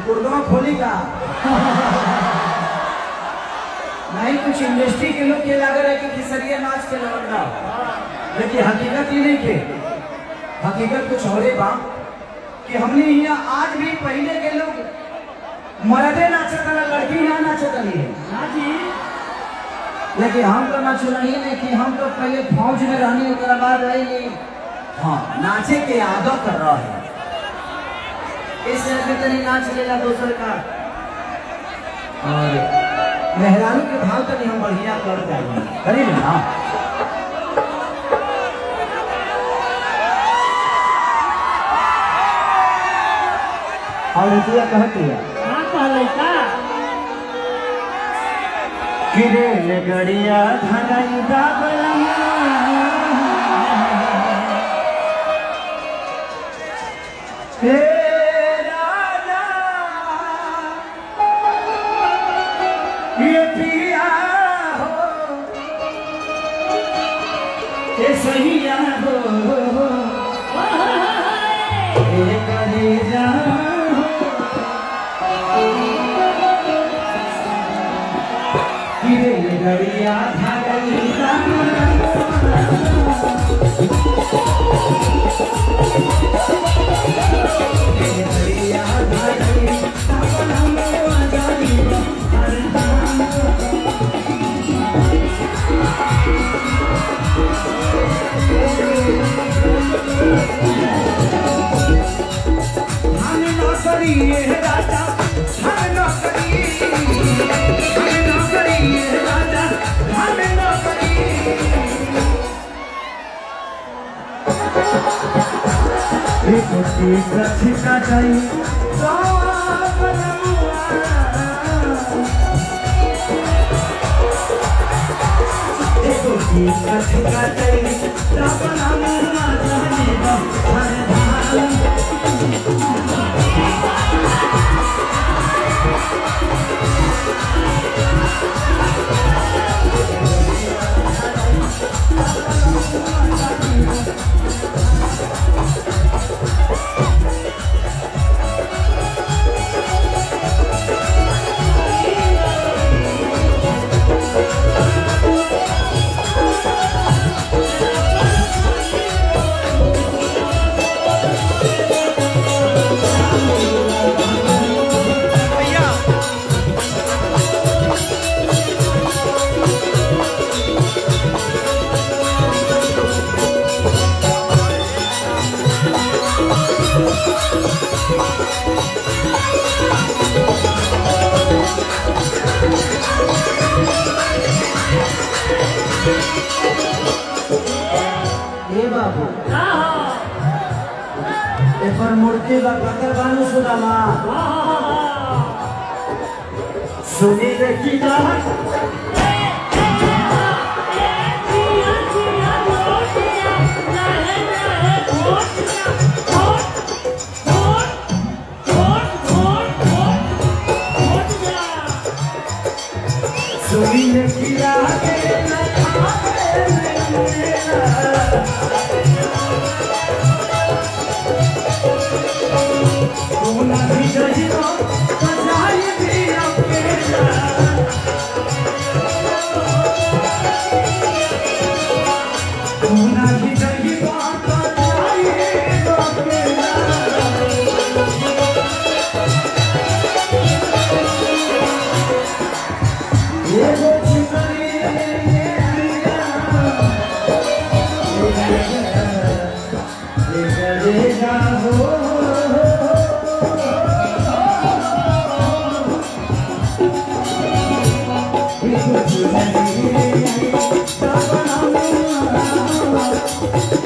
गुड़गांव खोली का नहीं, कुछ इंडस्ट्री के लोग ये लग रहा है कि खिसरिया नाच के लवंडा, लेकिन हकीकत ये नहीं के, हकीकत कुछ और बा कि हमने यहाँ आज भी पहले के लोग मर्दे नाचता, लड़की यहाँ नाचता नहीं है हाँ जी। लेकिन हम तो ना चुनाइए नहीं कि हम तो पहले फौज में रहनी, उसके बाद रहे हाँ नाचे के आदत कर रहा है, इस तरी नाच लेगा दोसर का। और मेहरानू के भाव तक हम बढ़िया कर जाएंगे करीब ना। और रुपया कहती है किरे गड़िया धनाई ये पिया हो ये सहिया हो ये कलेजा हो गिरे गड़िया भागई गड़िया भागई ठिका जाई मूर्ति बानू सुदामा सुनी देखी सुनी देखी Thank you.